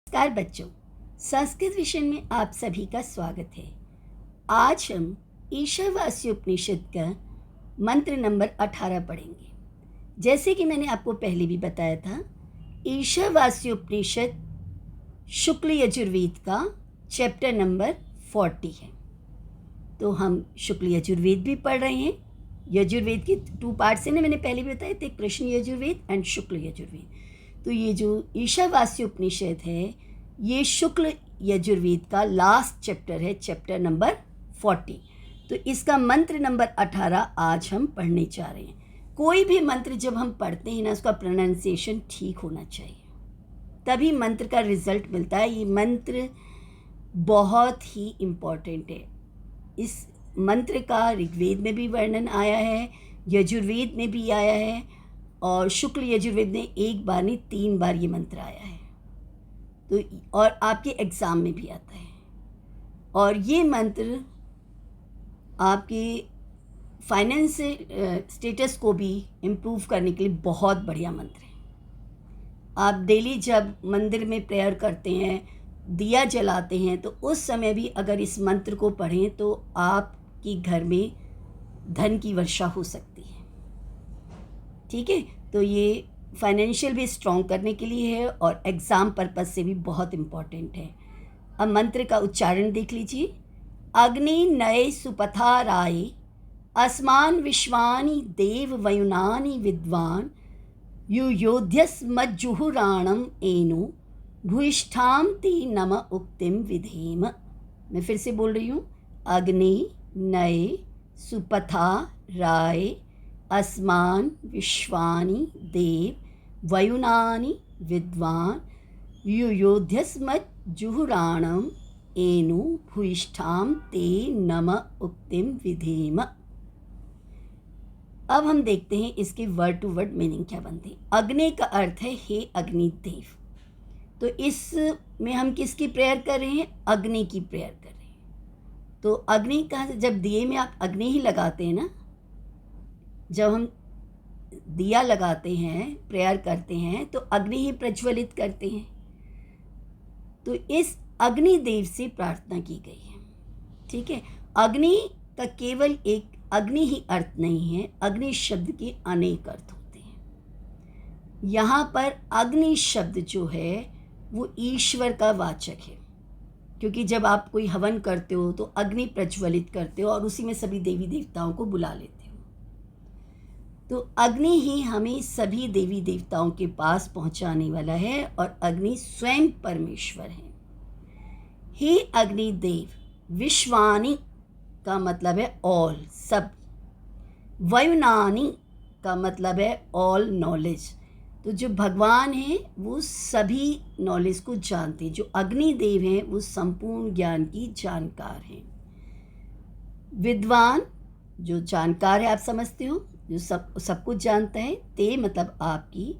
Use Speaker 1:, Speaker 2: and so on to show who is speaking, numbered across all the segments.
Speaker 1: नमस्कार बच्चों, संस्कृत विषय में आप सभी का स्वागत है। आज हम ईशावास्य उपनिषद का मंत्र नंबर 18 पढ़ेंगे। जैसे कि मैंने आपको पहले भी बताया था, ईशावास्य उपनिषद शुक्ल यजुर्वेद का चैप्टर नंबर 40 है। तो हम शुक्ल यजुर्वेद भी पढ़ रहे हैं। यजुर्वेद के 2 पार्ट्स हैं ना, मैंने पहले भी बताया थे, कृष्ण यजुर्वेद एंड शुक्ल यजुर्वेद। तो ये जो ईशावास्य उपनिषद है, ये शुक्ल यजुर्वेद का लास्ट चैप्टर है, चैप्टर नंबर 40। तो इसका मंत्र नंबर 18 आज हम पढ़ने जा रहे हैं। कोई भी मंत्र जब हम पढ़ते हैं ना, उसका प्रोनाउंसिएशन ठीक होना चाहिए, तभी मंत्र का रिजल्ट मिलता है। ये मंत्र बहुत ही इम्पॉर्टेंट है। इस मंत्र का ऋग्वेद में भी वर्णन आया है, यजुर्वेद में भी आया है, और शुक्ल यजुर्वेद में 1 बार नहीं 3 बार ये मंत्र आया है। तो और आपके एग्ज़ाम में भी आता है। और ये मंत्र आपके फाइनेंस स्टेटस को भी इम्प्रूव करने के लिए बहुत बढ़िया मंत्र है। आप डेली जब मंदिर में प्रेयर करते हैं, दिया जलाते हैं, तो उस समय भी अगर इस मंत्र को पढ़ें तो आपकी घर में धन की वर्षा हो सकती है। ठीक है, तो ये फाइनेंशियल भी स्ट्रॉन्ग करने के लिए है और एग्ज़ाम पर्पज़ से भी बहुत इम्पॉर्टेंट है। अब मंत्र का उच्चारण देख लीजिए। अग्नि नये सुपथा राय अस्मान विश्वानि देव वयुनानि विद्वान युयोध्यस्मज्जुहुराणम एनु भूयिष्ठाम ते नम उक्तिम विधेम। मैं फिर से बोल रही हूँ। अग्नि नये सुपथा राय अस्मान विश्वानि देव वयुनानि विद्वान युयोध्यस्मज्जुहुराणम एनु भूयिष्ठाम ते नम उक्तिम विधेम। अब हम देखते हैं इसके वर्ड टू वर्ड मीनिंग क्या बनते हैं। अग्नि का अर्थ है हे अग्निदेव। तो इसमें हम किसकी प्रेयर कर रहे हैं? अग्नि की प्रेयर कर रहे हैं। तो अग्नि कहाँ से? जब दिए में आप अग्नि ही लगाते हैं ना, जब हम दिया लगाते हैं, प्रेयर करते हैं, तो अग्नि ही प्रज्वलित करते हैं। तो इस अग्निदेव से प्रार्थना की गई है। ठीक है, अग्नि का केवल एक अग्नि ही अर्थ नहीं है, अग्नि शब्द के अनेक अर्थ होते हैं। यहाँ पर अग्नि शब्द जो है वो ईश्वर का वाचक है, क्योंकि जब आप कोई हवन करते हो तो अग्नि प्रज्वलित करते हो और उसी में सभी देवी देवताओं को बुला लेते हो। तो अग्नि ही हमें सभी देवी देवताओं के पास पहुंचाने वाला है और अग्नि स्वयं परमेश्वर है। हे अग्निदेव, विश्वानि का मतलब है ऑल, सब। वयुनानि का मतलब है ऑल नॉलेज। तो जो भगवान हैं वो सभी नॉलेज को जानते हैं। जो अग्निदेव हैं वो संपूर्ण ज्ञान की जानकार हैं। विद्वान जो जानकार है, आप समझते हो, जो सब कुछ जानता है। ते मतलब आपकी।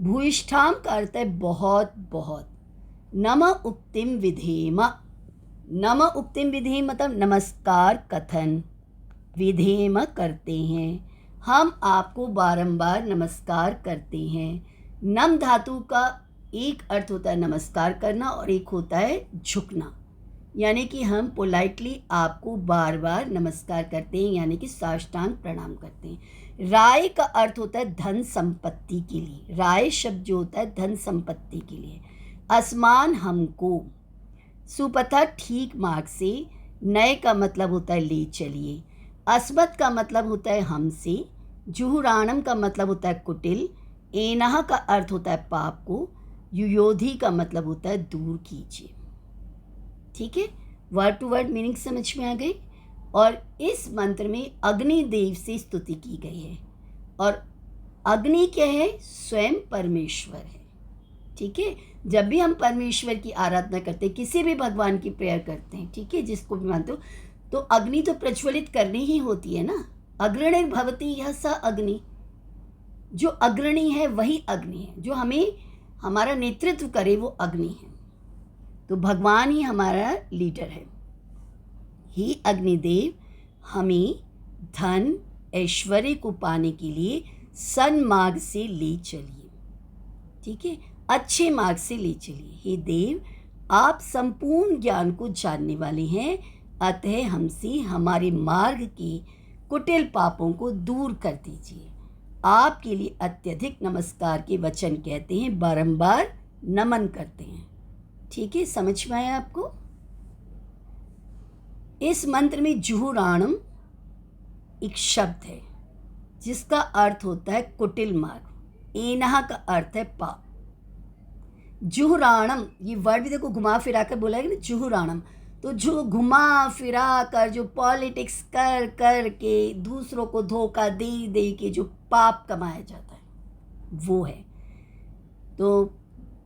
Speaker 1: भूयिष्ठाम का अर्थ है बहुत बहुत। नम उक्तिम विधेम। नम उक्तिम विधेम मतलब नमस्कार कथन, विधेम करते हैं, हम आपको बारंबार नमस्कार करते हैं। नम धातु का एक अर्थ होता है नमस्कार करना और एक होता है झुकना, यानी कि हम पोलाइटली आपको बार बार नमस्कार करते हैं, यानी कि साष्टांग प्रणाम करते हैं। राय का अर्थ होता है धन संपत्ति के लिए। राय शब्द जो होता है धन संपत्ति के लिए। आसमान हमको, सुपथा ठीक मार्ग से, नए का मतलब होता है ले चलिए, अस्मत का मतलब होता है हमसे, जुहुराणम का मतलब होता है कुटिल, एनह का अर्थ होता है पाप को, युयोधि का मतलब होता है दूर कीजिए। ठीक है, वर्ड टू वर्ड मीनिंग समझ में आ गई। और इस मंत्र में अग्निदेव से स्तुति की गई है। और अग्नि क्या है? स्वयं परमेश्वर है। ठीक है, जब भी हम परमेश्वर की आराधना करते हैं, किसी भी भगवान की प्रेयर करते हैं, ठीक है, जिसको भी मानते हो, तो अग्नि तो प्रज्वलित करनी ही होती है ना। अग्रणी भवति यह स अग्नि। जो अग्रणी है वही अग्नि है, जो हमें हमारा नेतृत्व करे वो अग्नि है। तो भगवान ही हमारा लीडर है। ही अग्निदेव, हमें धन ऐश्वर्य को पाने के लिए सन्मार्ग से ले चलिए। ठीक है, अच्छे मार्ग से ले चलिए। हे देव, आप संपूर्ण ज्ञान को जानने वाले हैं, अतः हमसे हमारे मार्ग के कुटिल पापों को दूर कर दीजिए। आपके लिए अत्यधिक नमस्कार के वचन कहते हैं, बारंबार नमन करते हैं। ठीक है, समझ में आया आपको? इस मंत्र में जुहुराणम एक शब्द है जिसका अर्थ होता है कुटिल मार्ग। एनहा का अर्थ है पाप। जुहुराणम, ये वर्ड भी देखो घुमा फिरा कर बोला है ना, जुहुराणम। तो जो घुमा फिरा कर, जो पॉलिटिक्स कर कर के दूसरों को धोखा दे दे के जो पाप कमाया जाता है वो है। तो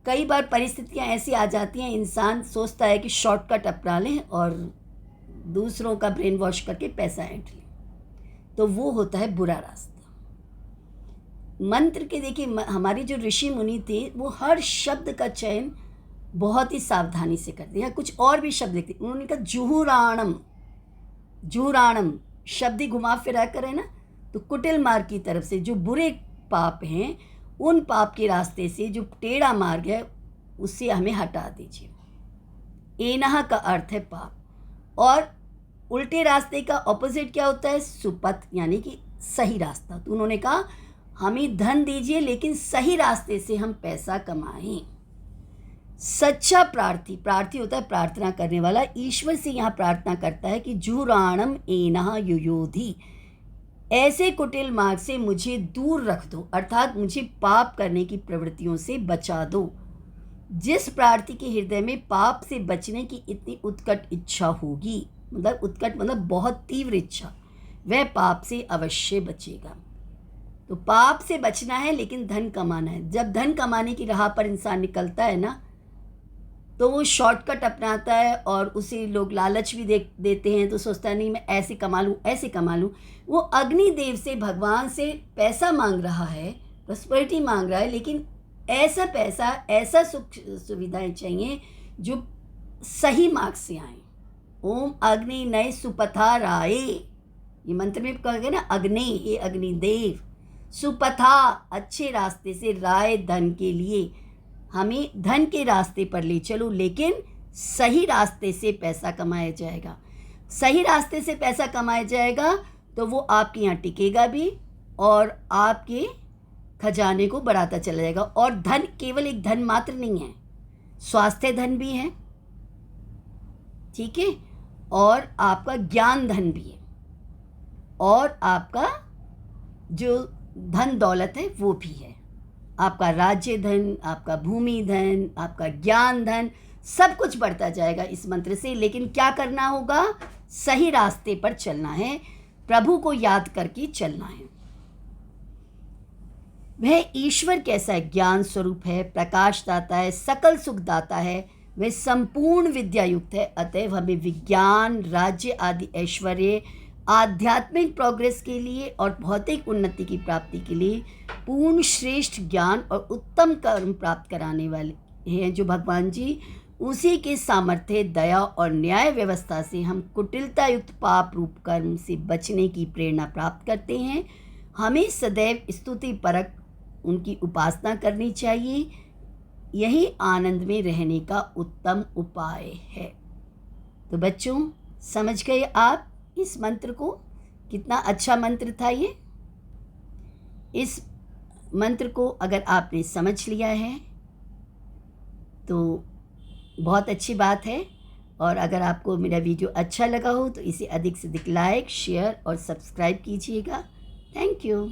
Speaker 1: कई बार परिस्थितियां ऐसी आ जाती हैं, इंसान सोचता है कि शॉर्टकट अपना लें और दूसरों का ब्रेन वॉश करके पैसा ऐंठ लें, तो वो होता है बुरा रास्ता। मंत्र के देखिए, हमारे जो ऋषि मुनि थे वो हर शब्द का चयन बहुत ही सावधानी से करते हैं। कुछ और भी शब्द लिखते, उन्होंने कहा जुहुराणम। जुहुराणम शब्द ही घुमा फिरा कर है ना, तो कुटिल मार्ग की तरफ से जो बुरे पाप हैं, उन पाप के रास्ते से जो टेढ़ा मार्ग है उससे हमें हटा दीजिए। एनहा का अर्थ है पाप, और उल्टे रास्ते का ऑपोजिट क्या होता है? सुपथ, यानी कि सही रास्ता। तो उन्होंने कहा हमें धन दीजिए लेकिन सही रास्ते से हम पैसा कमाएं। सच्चा प्रार्थी, प्रार्थी होता है प्रार्थना करने वाला, ईश्वर से यहाँ प्रार्थना करता है कि जुहुराणम एनहा युयोधि, ऐसे कुटिल मार्ग से मुझे दूर रख दो, अर्थात मुझे पाप करने की प्रवृत्तियों से बचा दो। जिस प्रार्थी के हृदय में पाप से बचने की इतनी उत्कट इच्छा होगी, मतलब उत्कट मतलब बहुत तीव्र इच्छा, वह पाप से अवश्य बचेगा। तो पाप से बचना है लेकिन धन कमाना है। जब धन कमाने की राह पर इंसान निकलता है ना, तो वो शॉर्टकट अपनाता है और उसे लोग लालच भी देते हैं, तो सोचता है नहीं मैं ऐसे कमा लूँ, ऐसे कमा लूँ। वो अग्निदेव से, भगवान से पैसा मांग रहा है, प्रॉस्पेरिटी मांग रहा है, लेकिन ऐसा पैसा, ऐसा सुख सुविधाएं चाहिए जो सही मार्ग से आए। ओम अग्नि नय सुपथा राय, ये मंत्र में कहा गया ना, अग्नि, ये अग्निदेव, सुपथा अच्छे रास्ते से, राय धन के लिए, हमें धन के रास्ते पर ले चलो, लेकिन सही रास्ते से पैसा कमाया जाएगा। सही रास्ते से पैसा कमाया जाएगा तो वो आपके यहाँ टिकेगा भी और आपके खजाने को बढ़ाता चला जाएगा। और धन केवल एक धन मात्र नहीं है, स्वास्थ्य धन भी है, ठीक है, और आपका ज्ञान धन भी है, और आपका जो धन दौलत है वो भी है। आपका राज्य धन, आपका भूमि धन, आपका ज्ञान धन, सब कुछ बढ़ता जाएगा इस मंत्र से। लेकिन क्या करना होगा? सही रास्ते पर चलना है, प्रभु को याद करके चलना है। वह ईश्वर कैसा है? ज्ञान स्वरूप है, प्रकाश दाता है, सकल सुख दाता है, वह संपूर्ण विद्या युक्त है। अतएव हमें विज्ञान, राज्य आदि ऐश्वर्य, आध्यात्मिक प्रोग्रेस के लिए और भौतिक उन्नति की प्राप्ति के लिए पूर्ण श्रेष्ठ ज्ञान और उत्तम कर्म प्राप्त कराने वाले हैं जो भगवान जी, उसी के सामर्थ्य, दया और न्याय व्यवस्था से हम कुटिलता युक्त पाप रूप कर्म से बचने की प्रेरणा प्राप्त करते हैं। हमें सदैव स्तुति परक उनकी उपासना करनी चाहिए। यही आनंद में रहने का उत्तम उपाय है। तो बच्चों, समझ गए आप इस मंत्र को? कितना अच्छा मंत्र था ये। इस मंत्र को अगर आपने समझ लिया है तो बहुत अच्छी बात है। और अगर आपको मेरा वीडियो अच्छा लगा हो तो इसे अधिक से अधिक लाइक, शेयर और सब्सक्राइब कीजिएगा। Thank you.